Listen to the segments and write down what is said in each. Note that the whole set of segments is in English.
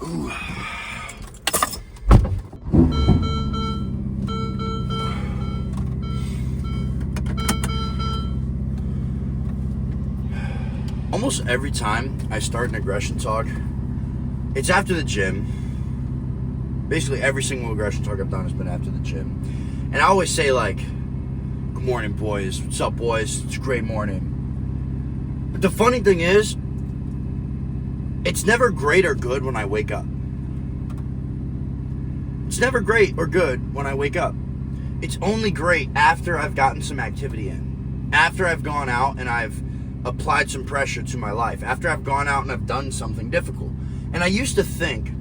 Ooh. Almost every time I start an aggression talk, it's after the gym. Basically, every single aggression talk I've done has been after the gym. And I always say, like, good morning, boys. What's up, boys? It's a great morning. But the funny thing is, it's never great or good when I wake up. It's never great or good when I wake up. It's only great after I've gotten some activity in. After I've gone out and I've applied some pressure to my life. After I've gone out and I've done something difficult. And I used to think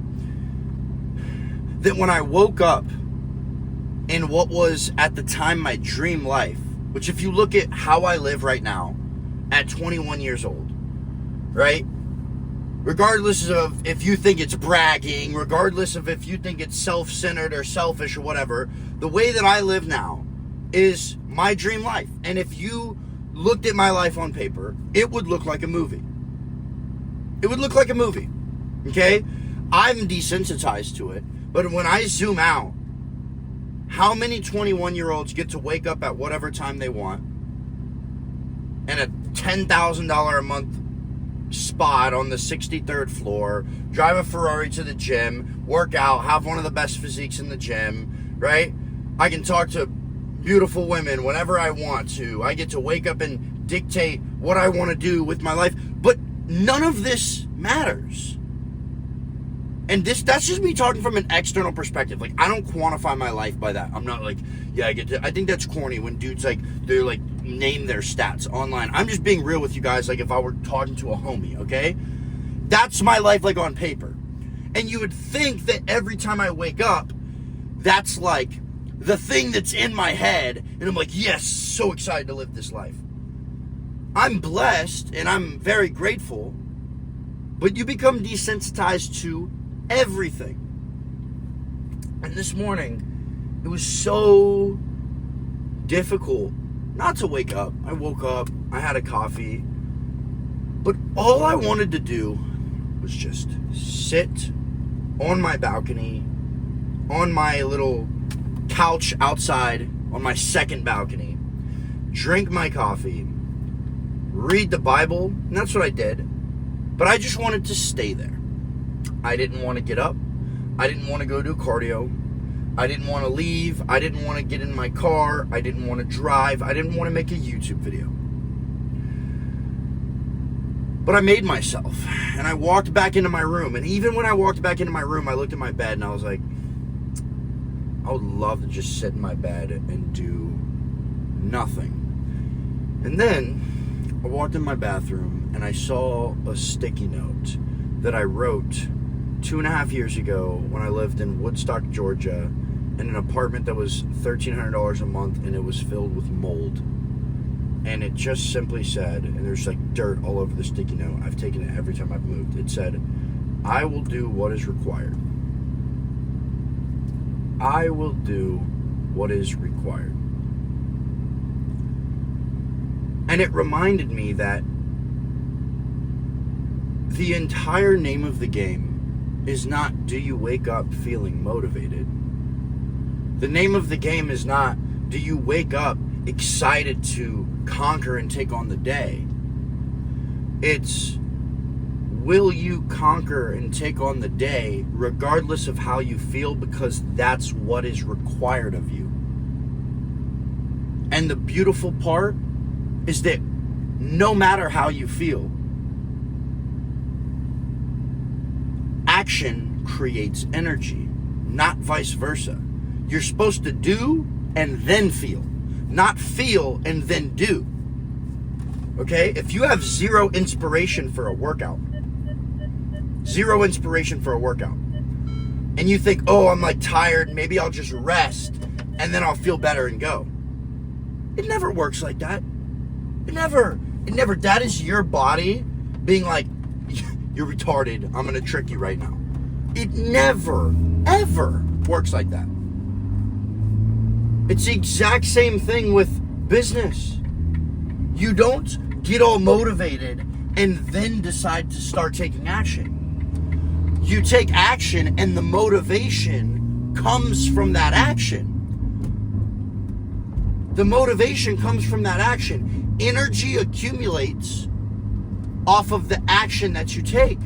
that when I woke up in what was at the time my dream life, which if you look at how I live right now at 21 years old, right? Regardless of if you think it's bragging, regardless of if you think it's self-centered or selfish or whatever, the way that I live now is my dream life. And if you looked at my life on paper, it would look like a movie. It would look like a movie, okay? I'm desensitized to it, but when I zoom out, how many 21-year-olds get to wake up at whatever time they want and a $10,000 a month spot on the 63rd floor, drive a Ferrari to the gym, work out, have one of the best physiques in the gym, right? I can talk to beautiful women whenever I want to. I get to wake up and dictate what I want to do with my life. But none of this matters. And that's just me talking from an external perspective. Like, I don't quantify my life by that. I'm not like, yeah, I think that's corny when dudes like, they're like, name their stats online. I'm just being real with you guys, like if I were talking to a homie, okay? That's my life, like, on paper. And you would think that every time I wake up, that's like the thing that's in my head, and I'm like, yes, so excited to live this life. I'm blessed, and I'm very grateful, but you become desensitized to everything. And this morning, it was so difficult not to wake up. I woke up, I had a coffee, but all I wanted to do was just sit on my balcony, on my little couch outside, on my second balcony, drink my coffee, read the Bible, and that's what I did. But I just wanted to stay there. I didn't want to get up. I didn't want to go do cardio. I didn't want to leave. I didn't want to get in my car. I didn't want to drive. I didn't want to make a YouTube video. But I made myself, and I walked back into my room. And even when I walked back into my room, I looked at my bed, and I was like, I would love to just sit in my bed and do nothing. And then I walked in my bathroom, and I saw a sticky note that I wrote 2.5 years ago when I lived in Woodstock, Georgia, in an apartment that was $1,300 a month, and it was filled with mold. And it just simply said, and there's like dirt all over the sticky note, I've taken it every time I've moved, it said, I will do what is required. I will do what is required. And it reminded me that the entire name of the game is not, do you wake up feeling motivated? The name of the game is not, do you wake up excited to conquer and take on the day? It's, will you conquer and take on the day regardless of how you feel, because that's what is required of you. And the beautiful part is that no matter how you feel, action creates energy, not vice versa. You're supposed to do and then feel, not feel and then do. Okay? If you have zero inspiration for a workout, and you think, oh, I'm like tired, maybe I'll just rest and then I'll feel better and go. It never works like that. It never, that is your body being like, you're retarded, I'm gonna trick you right now. It never, ever works like that. It's the exact same thing with business. You don't get all motivated and then decide to start taking action. You take action, and the motivation comes from that action. The motivation comes from that action. Energy accumulates off of the action that you take.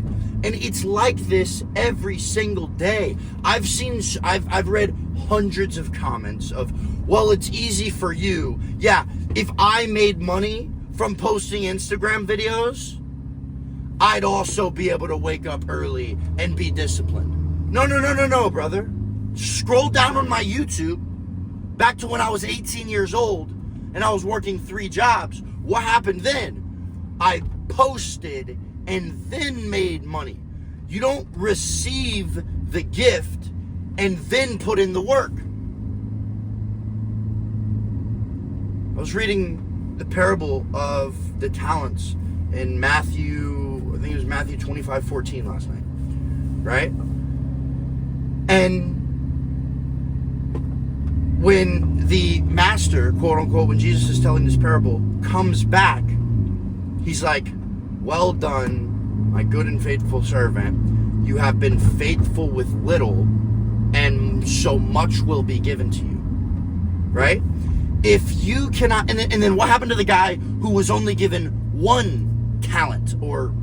And it's like this every single day. I've read hundreds of comments of, well, it's easy for you. Yeah, if I made money from posting Instagram videos, I'd also be able to wake up early and be disciplined. No, brother. Scroll down on my YouTube back to when I was 18 years old and I was working 3 jobs. What happened then? I posted and then made money. You don't receive the gift and then put in the work. I was reading the parable of the talents in Matthew, I think it was Matthew 25:14 last night, right? And when the master, quote unquote, when Jesus is telling this parable, comes back, he's like, well done, my good and faithful servant. You have been faithful with little, and so much will be given to you. Right? If you cannot, and then what happened to the guy who was only given 1 talent? Or,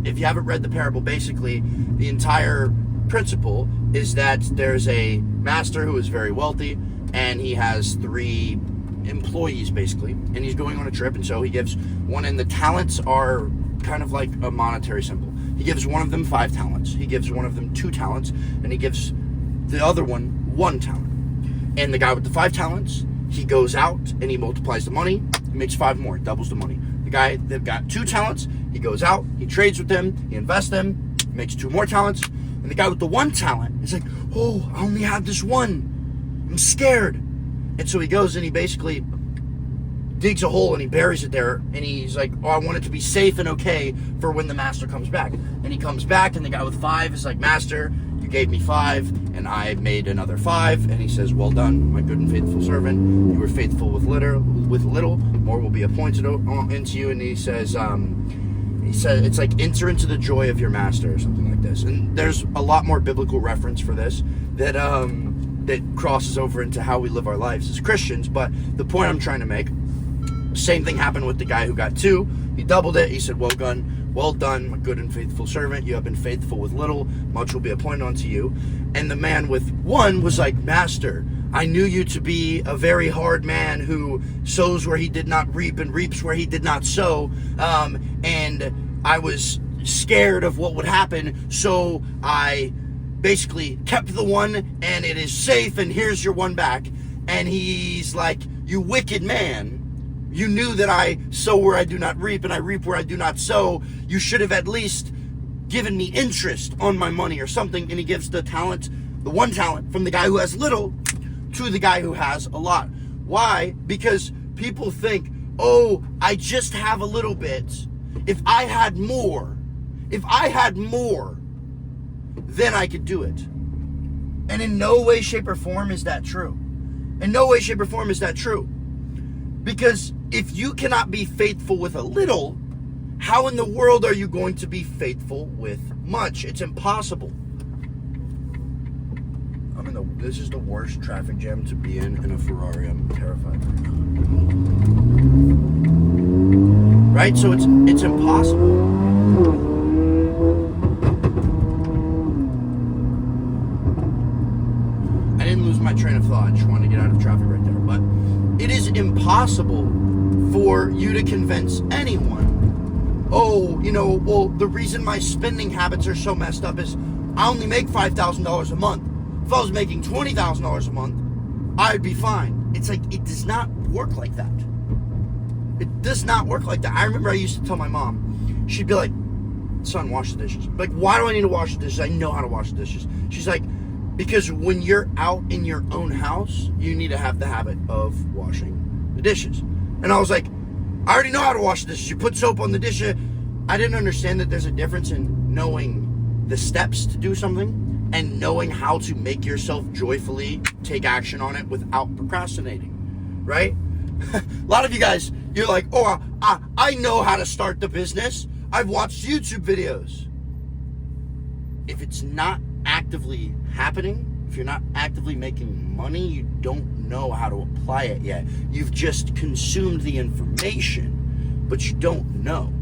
if you haven't read the parable, basically, the entire principle is that there's a master who is very wealthy, and he has 3 employees, basically, and he's going on a trip, and so he gives one, and the talents are kind of like a monetary symbol. He gives one of them 5 talents, he gives one of them 2 talents, and he gives the other one 1 talent. And the guy with the 5 talents, he goes out and he multiplies the money, he makes 5 more, doubles the money. The guy that got 2 talents, he goes out, he trades with them, he invests them, makes 2 more talents. And the guy with the 1 talent is like, oh, I only have this 1. I'm scared. And so he goes and he basically digs a hole and he buries it there. And he's like, oh, I want it to be safe and okay for when the master comes back. And he comes back and the guy with 5 is like, master, you gave me 5 and I made another 5. And he says, well done, my good and faithful servant. You were faithful with little, more will be appointed into you. And he says, it's like, enter into the joy of your master, or something like this. And there's a lot more biblical reference for this that crosses over into how we live our lives as Christians. But the point I'm trying to make, same thing happened with the guy who got 2. He doubled it. He said, well done, my good and faithful servant. You have been faithful with little, much will be appointed unto you. And the man with 1 was like, master, I knew you to be a very hard man who sows where he did not reap and reaps where he did not sow. And I was scared of what would happen, so I basically kept the 1 and it is safe, and here's your 1 back. And he's like, you wicked man. You knew that I sow where I do not reap and I reap where I do not sow. You should have at least given me interest on my money or something. And he gives the 1 talent from the guy who has little to the guy who has a lot. Why? Because people think, oh, I just have a little bit. If I had more, then I could do it. And in no way, shape, or form is that true. Because if you cannot be faithful with a little, how in the world are you going to be faithful with much? It's impossible. This is the worst traffic jam to be in a Ferrari. I'm terrified. Right? So it's impossible. I didn't lose my train of thought. I just wanted to get out of traffic right there. But it is impossible for you to convince anyone, well, the reason my spending habits are so messed up is I only make $5,000 a month. If I was making $20,000 a month, I'd be fine. It's like, it does not work like that. It does not work like that. I remember I used to tell my mom, she'd be like, son, wash the dishes. Like, why do I need to wash the dishes? I know how to wash the dishes. She's like, because when you're out in your own house, you need to have the habit of washing the dishes. And I was like, I already know how to wash the dishes. You put soap on the dish. I didn't understand that there's a difference in knowing the steps to do something and knowing how to make yourself joyfully take action on it without procrastinating, right? A lot of you guys, you're like, oh, I know how to start the business. I've watched YouTube videos. If it's not actively happening, if you're not actively making money, you don't know how to apply it yet. You've just consumed the information, but you don't know.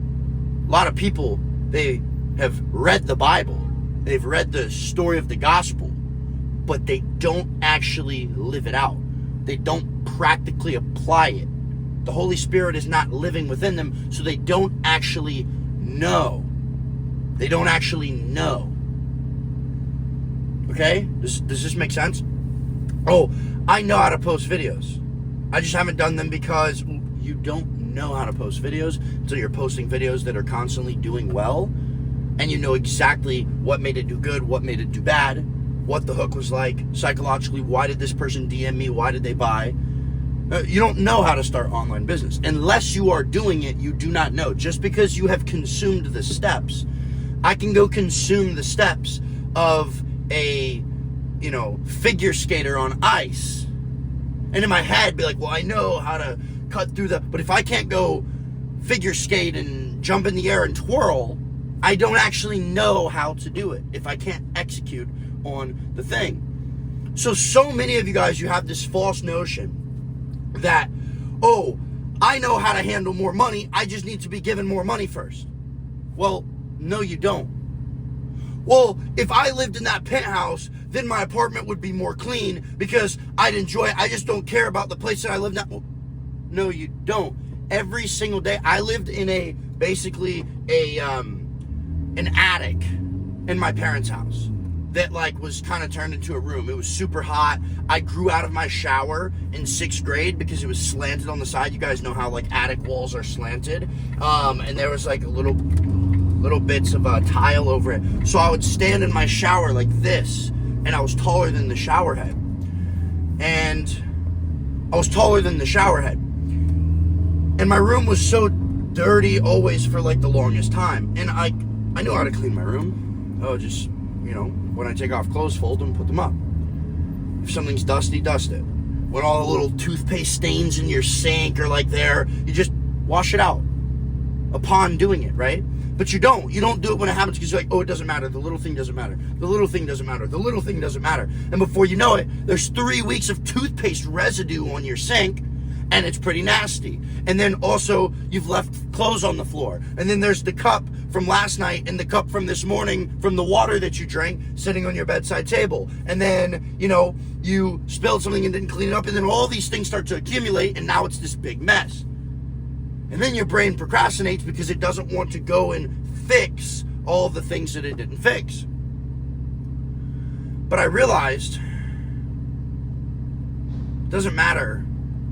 A lot of people, they have read the Bible. They've read the story of the gospel, but they don't actually live it out. They don't practically apply it. The Holy Spirit is not living within them, so they don't actually know. They don't actually know. Okay? Does this make sense? Oh, I know how to post videos. I just haven't done them because you don't know how to post videos until you're posting videos that are constantly doing well, and you know exactly what made it do good, what made it do bad, what the hook was like, psychologically, why did this person DM me, why did they buy? You don't know how to start online business. Unless you are doing it, you do not know. Just because you have consumed the steps, I can go consume the steps of a, figure skater on ice. And in my head, be like, well, I know how to cut through but if I can't go figure skate and jump in the air and twirl, I don't actually know how to do it if I can't execute on the thing. So many of you guys, you have this false notion that, oh, I know how to handle more money, I just need to be given more money first. Well, no, you don't. Well, if I lived in that penthouse, then my apartment would be more clean because I'd enjoy it. I just don't care about the place that I live now. Well, no, you don't. Every single day, I lived in an attic in my parents' house that was kind of turned into a room. It was super hot. I grew out of my shower in 6th grade because it was slanted on the side. You guys know how attic walls are slanted. And there was little bits of tile over it. So I would stand in my shower like this, and I was taller than the shower head. And my room was so dirty always for the longest time. And I knew how to clean my room. Oh, just, when I take off clothes, fold them, put them up. If something's dusty, dust it. When all the little toothpaste stains in your sink are there, you just wash it out upon doing it, right? But you don't do it when it happens because you're like, oh, it doesn't matter. The little thing doesn't matter. The little thing doesn't matter. The little thing doesn't matter. And before you know it, there's 3 weeks of toothpaste residue on your sink, and it's pretty nasty. And then also, you've left clothes on the floor. And then there's the cup from last night and the cup from this morning from the water that you drank sitting on your bedside table. And then, you spilled something and didn't clean it up, and then all these things start to accumulate, and now it's this big mess. And then your brain procrastinates because it doesn't want to go and fix all of the things that it didn't fix. But I realized it doesn't matter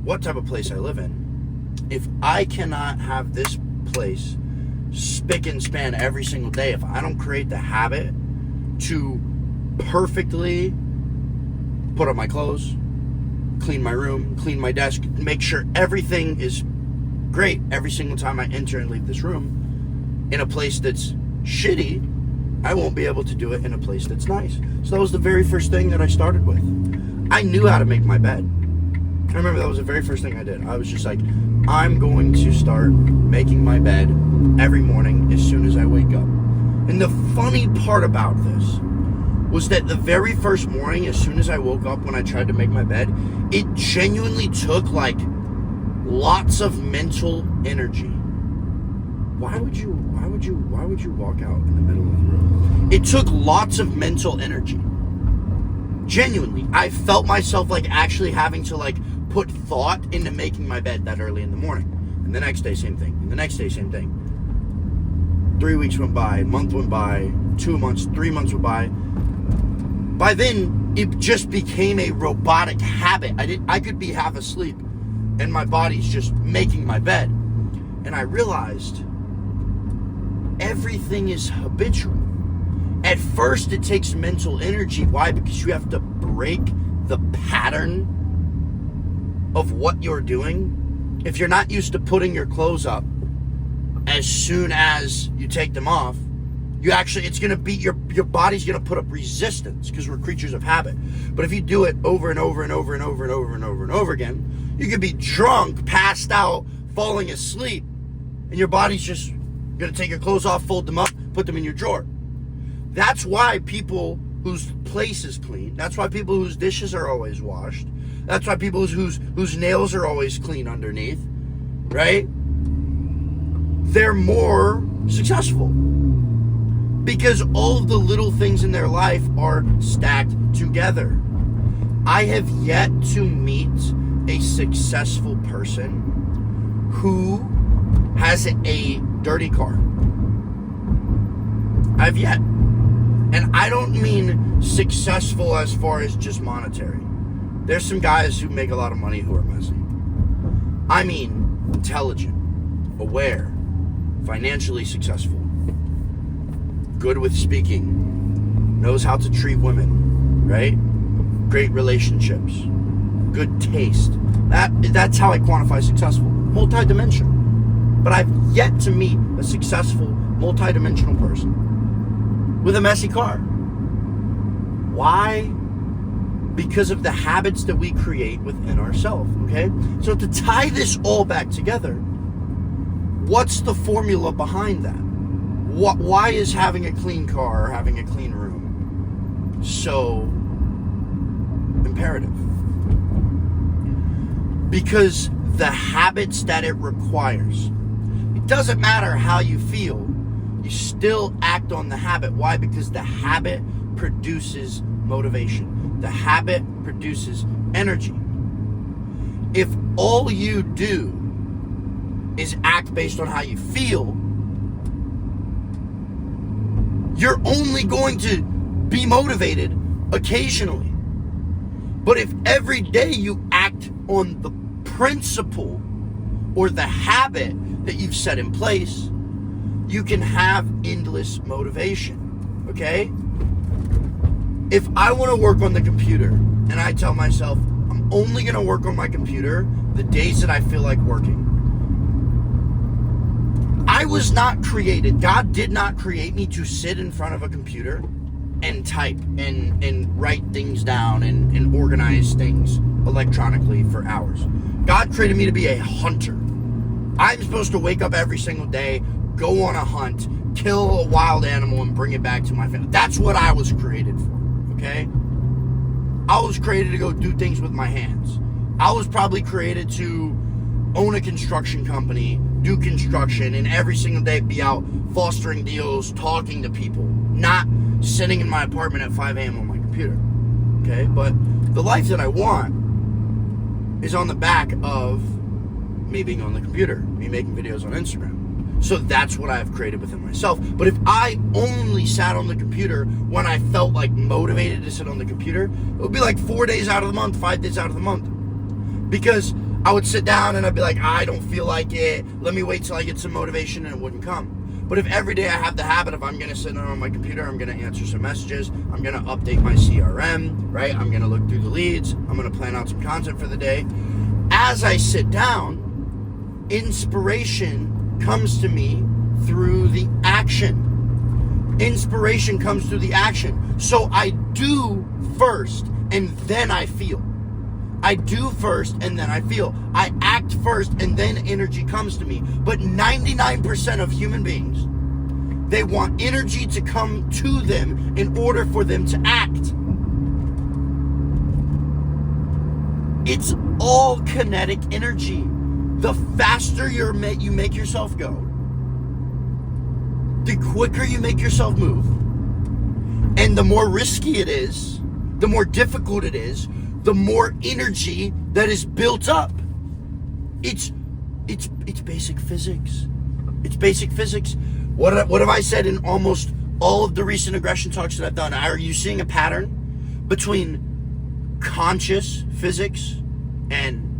what type of place I live in. If I cannot have this place spick and span every single day, if I don't create the habit to perfectly put on my clothes, clean my room, clean my desk, make sure everything is great every single time I enter and leave this room in a place that's shitty, I won't be able to do it in a place that's nice. So that was the very first thing that I started with. I knew how to make my bed. I remember that was the very first thing I did. I was just like, I'm going to start making my bed every morning as soon as I wake up. And the funny part about this was that the very first morning, as soon as I woke up, when I tried to make my bed, it genuinely took lots of mental energy. Why would you walk out in the middle of the room? It took lots of mental energy. Genuinely, I felt myself actually having to put thought into making my bed that early in the morning. And the next day, same thing. And the next day, same thing. 3 weeks went by, a month went by, 2 months, 3 months went by. By then, it just became a robotic habit. I could be half asleep and my body's just making my bed. And I realized everything is habitual. At first, it takes mental energy. Why? Because you have to break the pattern of what you're doing. If you're not used to putting your clothes up as soon as you take them off, it's going to be, your body's going to put up resistance because we're creatures of habit. But if you do it over and over and over and over and over and over and over again, you could be drunk, passed out, falling asleep, and your body's just You're going to take your clothes off, fold them up, put them in your drawer. That's why people whose place is clean, that's why people whose dishes are always washed, that's why people whose nails are always clean underneath, right? They're more successful. Because all of the little things in their life are stacked together. I have yet to meet a successful person who has a dirty car. I've yet. And I don't mean successful as far as just monetary. There's some guys who make a lot of money who are messy. I mean intelligent, aware, financially successful, good with speaking, knows how to treat women, right? Great relationships, good taste. That's how I quantify successful. Multi-dimensional. But I've yet to meet a successful, multi-dimensional person with a messy car. Why? Because of the habits that we create within ourselves, okay? So to tie this all back together, what's the formula behind that? Why is having a clean car or having a clean room so imperative? Because the habits that it requires. It doesn't matter how you feel, you still act on the habit. Why? Because the habit produces motivation. The habit produces energy. If all you do is act based on how you feel, you're only going to be motivated occasionally. But if every day you act on the principle or the habit that you've set in place, you can have endless motivation, okay? If I want to work on the computer and I tell myself, I'm only going to work on my computer the days that I feel like working. I was not created, God did not create me to sit in front of a computer and type and write things down and organize things electronically for hours. God created me to be a hunter. I'm supposed to wake up every single day, go on a hunt, kill a wild animal and bring it back to my family. That's what I was created for, okay? I was created to go do things with my hands. I was probably created to own a construction company, do construction, and every single day be out fostering deals, talking to people, not sitting in my apartment at 5 a.m. on my computer, okay? But the life that I want is on the back of me being on the computer, me making videos on Instagram. So that's what I've created within myself. But if I only sat on the computer when I felt like motivated to sit on the computer, it would be like 4 days out of the month, 5 days out of the month. Because I would sit down and I'd be like, I don't feel like it. Let me wait till I get some motivation, and it wouldn't come. But if every day I have the habit of I'm going to sit on my computer, I'm going to answer some messages, I'm going to update my CRM, right? I'm going to look through the leads, I'm going to plan out some content for the day. As I sit down, inspiration comes to me through the action. Inspiration comes through the action. So I do first and then I feel. I do first and then I feel. I act first and then energy comes to me. But 99% of human beings, they want energy to come to them in order for them to act. It's all kinetic energy. The faster you make yourself go, the quicker you make yourself move, and the more risky it is, the more difficult it is, the more energy that is built up. It's basic physics. It's basic physics. What have I said in almost all of the recent aggression talks that I've done? Are you seeing a pattern between conscious physics and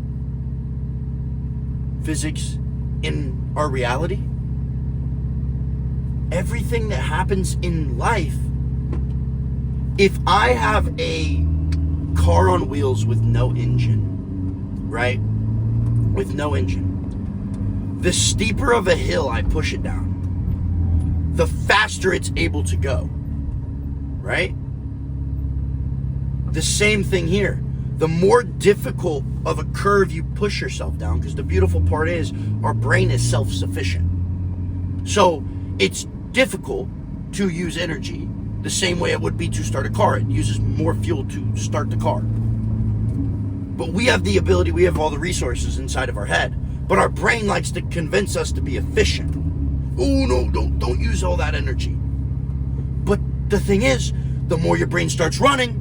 physics in our reality? Everything that happens in life, if I have a car on wheels with no engine, right? With no engine, the steeper of a hill I push it down, the faster it's able to go, right? The same thing here. The more difficult of a curve you push yourself down, because the beautiful part is our brain is self-sufficient. So It's difficult to use energy the same way it would be to start a car. It uses more fuel to start the car. But we have the ability, we have all the resources inside of our head. But our brain likes to convince us to be efficient. Oh no, don't use all that energy. But the thing is, the more your brain starts running,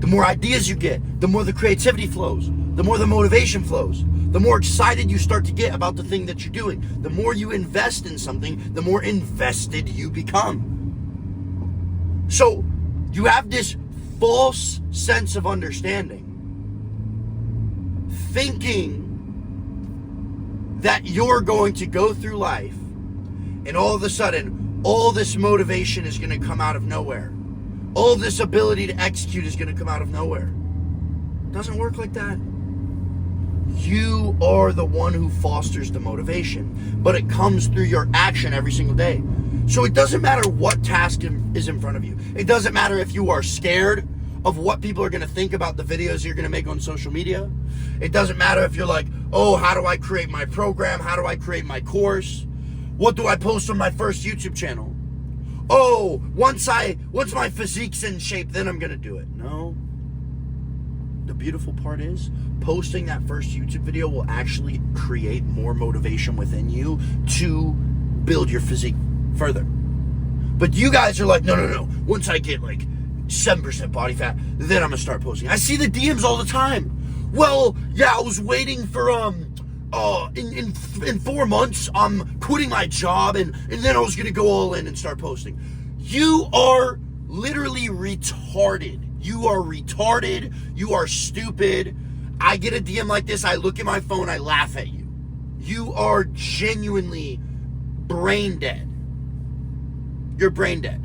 the more ideas you get, the more the creativity flows, the more the motivation flows, the more excited you start to get about the thing that you're doing. The more you invest in something, the more invested you become. So you have this false sense of understanding, thinking that you're going to go through life and all of a sudden all this motivation is going to come out of nowhere. All this ability to execute is going to come out of nowhere. It doesn't work like that. You are the one who fosters the motivation, but it comes through your action every single day. So it doesn't matter what task is in front of you. It doesn't matter if you are scared of what people are going to think about the videos you're going to make on social media. It doesn't matter if you're like, oh, how do I create my program? How do I create my course? What do I post on my first YouTube channel? Oh, once my physique's in shape, then I'm going to do it. No. The beautiful part is, posting that first YouTube video will actually create more motivation within you to build your physique further. But you guys are like, no. Once I get like 7% body fat, then I'm going to start posting. I see the DMs all the time. Well, yeah, I was waiting for, in 4 months, I'm quitting my job, and then I was going to go all in and start posting. You are literally retarded. You are retarded. You are stupid. I get a DM like this, I look at my phone, I laugh at you. You are genuinely brain dead. You're brain dead.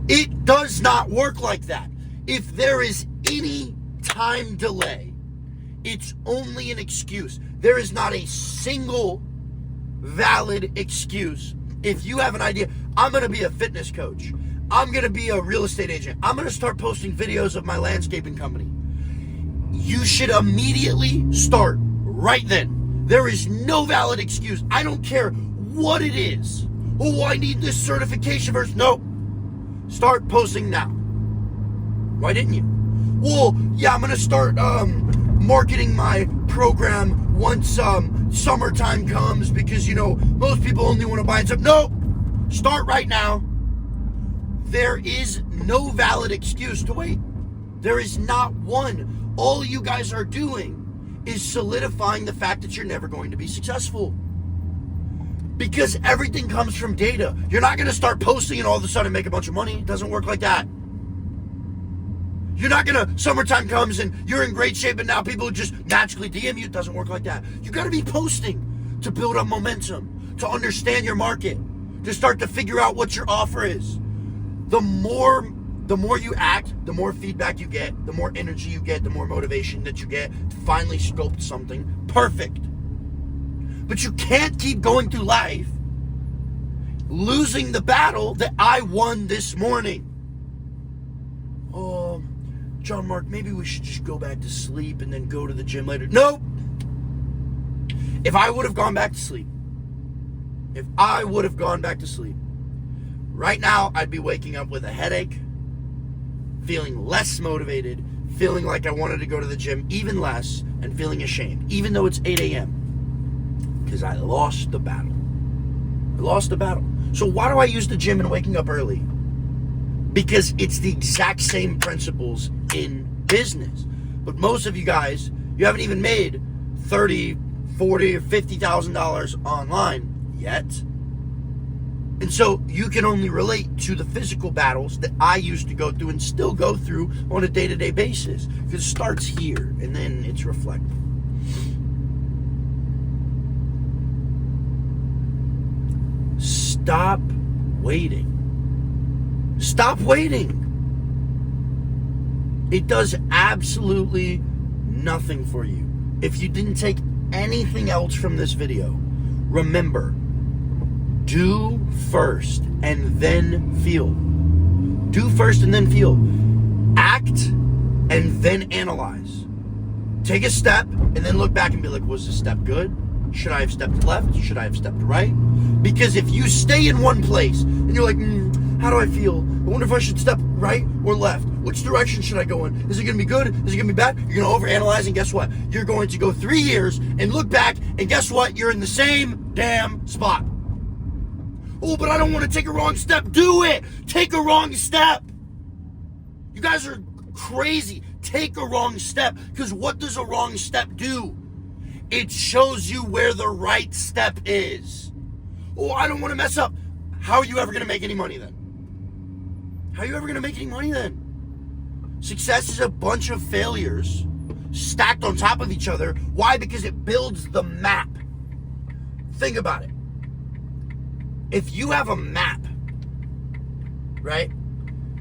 It does not work like that. If there is any time delay, it's only an excuse. There is not a single valid excuse. If you have an idea, I'm going to be a fitness coach. I'm going to be a real estate agent. I'm going to start posting videos of my landscaping company. You should immediately start right then. There is no valid excuse. I don't care what it is. Oh, I need this certification first. No. Start posting now. Why didn't you? Well, yeah, I'm going to start marketing my program once summertime comes because, most people only want to buy stuff. No. Start right now. There is no valid excuse to wait. There is not one. All you guys are doing is solidifying the fact that you're never going to be successful. Because everything comes from data. You're not going to start posting and all of a sudden make a bunch of money. It doesn't work like that. You're not going to, summertime comes and you're in great shape and now people just magically DM you. It doesn't work like that. You got to be posting to build up momentum, to understand your market, to start to figure out what your offer is. The more you act, the more feedback you get, the more energy you get, the more motivation that you get to finally sculpt something perfect. But you can't keep going through life losing the battle that I won this morning. Oh, John Mark, maybe we should just go back to sleep and then go to the gym later. No! If I would have gone back to sleep, right now I'd be waking up with a headache, feeling less motivated, feeling like I wanted to go to the gym even less, and feeling ashamed, even though it's 8 a.m. Because I lost the battle. So why do I use the gym and waking up early? Because it's the exact same principles in business. But most of you guys, you haven't even made $30,000, $40,000, or $50,000 online yet. And so you can only relate to the physical battles that I used to go through and still go through on a day-to-day basis. Because it starts here and then it's reflected. Stop waiting. Stop waiting. It does absolutely nothing for you. If you didn't take anything else from this video, remember, do first and then feel. Do first and then feel. Act and then analyze. Take a step and then look back and be like, was this step good? Should I have stepped left? Should I have stepped right? Because if you stay in one place and you're like, how do I feel? I wonder if I should step right or left. Which direction should I go in? Is it going to be good? Is it going to be bad? You're going to overanalyze, and guess what? You're going to go 3 years and look back, and guess what? You're in the same damn spot. Oh, but I don't want to take a wrong step. Do it. Take a wrong step. You guys are crazy. Take a wrong step, because what does a wrong step do? It shows you where the right step is. Oh, I don't want to mess up. How are you ever going to make any money then? How are you ever going to make any money then? Success is a bunch of failures stacked on top of each other. Why? Because it builds the map. Think about it. If you have a map, right,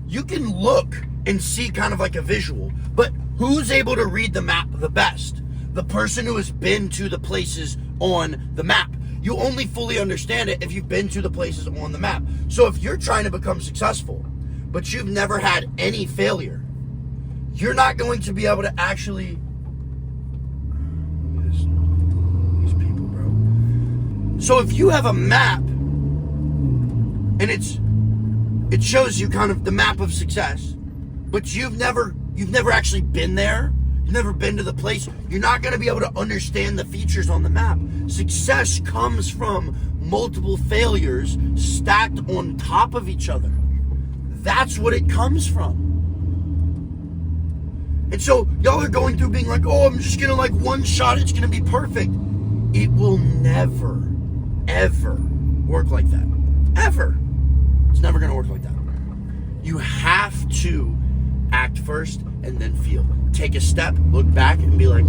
you can look and see kind of like a visual, but who's able to read the map the best? The person who has been to the places on the map. You only fully understand it if you've been to the places on the map. So if you're trying to become successful, but you've never had any failure, you're not going to be able to actually... Look at this. These people, bro. So if you have a map, and it shows you kind of the map of success, but you've never actually been there, you've never been to the place, you're not going to be able to understand the features on the map. Success comes from multiple failures stacked on top of each other. That's what it comes from. And so y'all are going through being like, oh, I'm just going to like one shot, it's going to be perfect. It will never, ever work like that. Ever. It's never going to work like that. You have to act first and then feel. Take a step, look back, and be like,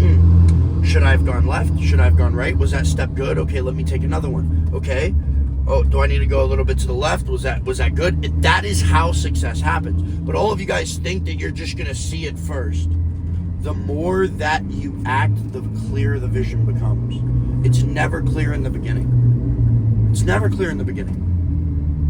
should I have gone left? Should I have gone right? Was that step good? Okay, let me take another one. Okay. Oh, do I need to go a little bit to the left? Was that good? That is how success happens. But all of you guys think that you're just going to see it first. The more that you act, the clearer the vision becomes. It's never clear in the beginning. It's never clear in the beginning.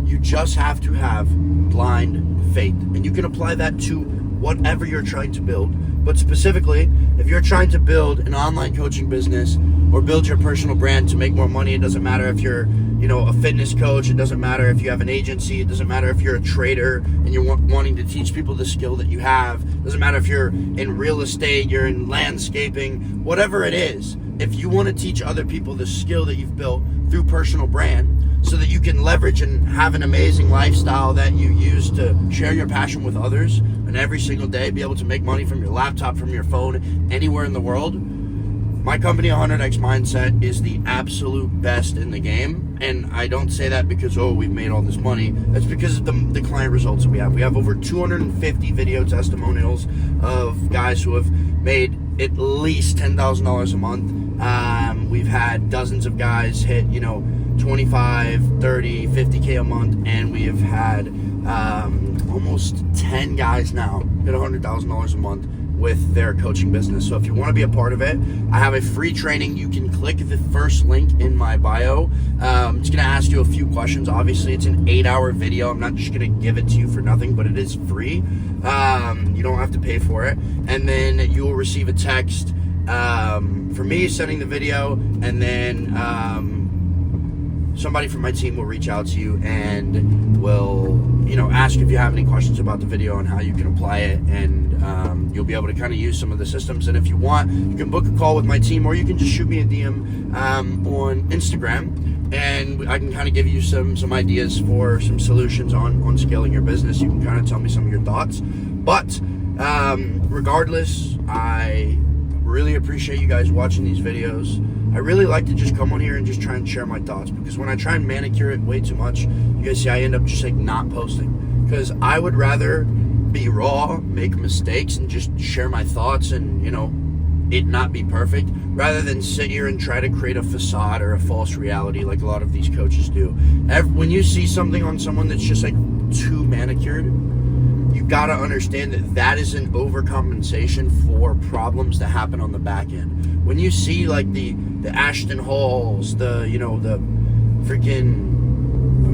You just have to have blind faith. And you can apply that to whatever you're trying to build. But specifically, if you're trying to build an online coaching business or build your personal brand to make more money, it doesn't matter if you're, a fitness coach. It doesn't matter if you have an agency. It doesn't matter if you're a trader and you're wanting to teach people the skill that you have. It doesn't matter if you're in real estate, you're in landscaping, whatever it is. If you want to teach other people the skill that you've built through personal brand, so that you can leverage and have an amazing lifestyle that you use to share your passion with others, and every single day be able to make money from your laptop, from your phone, anywhere in the world. My company, 100X Mindset, is the absolute best in the game. And I don't say that because, we've made all this money. That's because of the client results that we have. We have over 250 video testimonials of guys who have made at least $10,000 a month. We've had dozens of guys hit, 25, 30, 50K a month, and we have had almost 10 guys now hit $100,000 a month with their coaching business. So if you want to be a part of it, I have a free training. You can click the first link in my bio. It's going to ask you a few questions. Obviously, it's an 8-hour video. I'm not just going to give it to you for nothing, but it is free. You don't have to pay for it. And then you will receive a text for me sending the video, and then somebody from my team will reach out to you and will, ask if you have any questions about the video and how you can apply it, and you'll be able to kind of use some of the systems. And if you want, you can book a call with my team, or you can just shoot me a DM on Instagram, and I can kind of give you some ideas for some solutions on scaling your business. You can kind of tell me some of your thoughts. But regardless, I really appreciate you guys watching these videos. I really like to just come on here and just try and share my thoughts, because when I try and manicure it way too much, you guys see I end up just like not posting, because I would rather be raw, make mistakes, and just share my thoughts and, it not be perfect, rather than sit here and try to create a facade or a false reality like a lot of these coaches do. When you see something on someone that's just like too manicured, you got to understand that is an overcompensation for problems that happen on the back end. When you see like the Ashton Halls, the freaking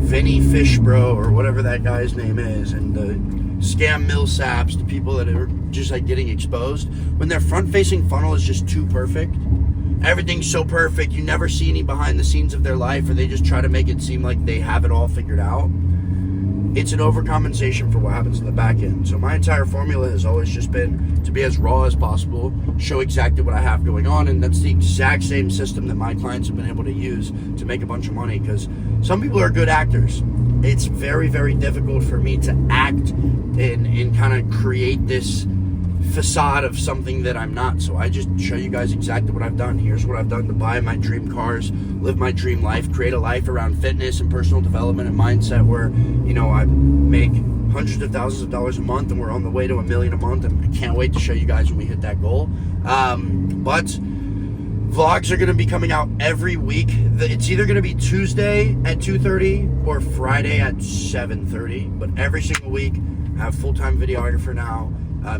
Vinny Fishbro or whatever that guy's name is, and the Scam Millsaps, the people that are just like getting exposed, when their front-facing funnel is just too perfect, everything's so perfect. You never see any behind the scenes of their life, or they just try to make it seem like they have it all figured out. It's an overcompensation for what happens in the back end. So my entire formula has always just been to be as raw as possible, show exactly what I have going on, and that's the exact same system that my clients have been able to use to make a bunch of money, because some people are good actors. It's very, very difficult for me to act and kind of create this facade of something that I'm not. So I just show you guys exactly what I've done. Here's what I've done to buy my dream cars, live my dream life, create a life around fitness and personal development and mindset where, you know, I make hundreds of thousands of dollars a month, and we're on the way to $1 million a month, and I can't wait to show you guys when we hit that goal. But vlogs are going to be coming out every week. It's either going to be Tuesday at 2:30 or Friday at 7:30, but every single week I have a full-time videographer now.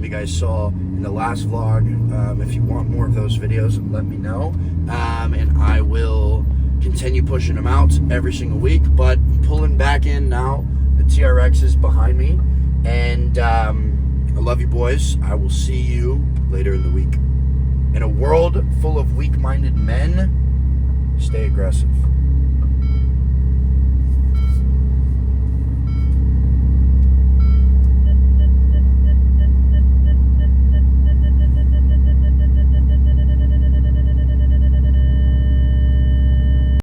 You guys saw in the last vlog. If you want more of those videos, let me know, and I will continue pushing them out every single week. But I'm pulling back in now. The TRX is behind me, and I love you boys. I will see you later in the week. In a world full of weak-minded men, stay aggressive.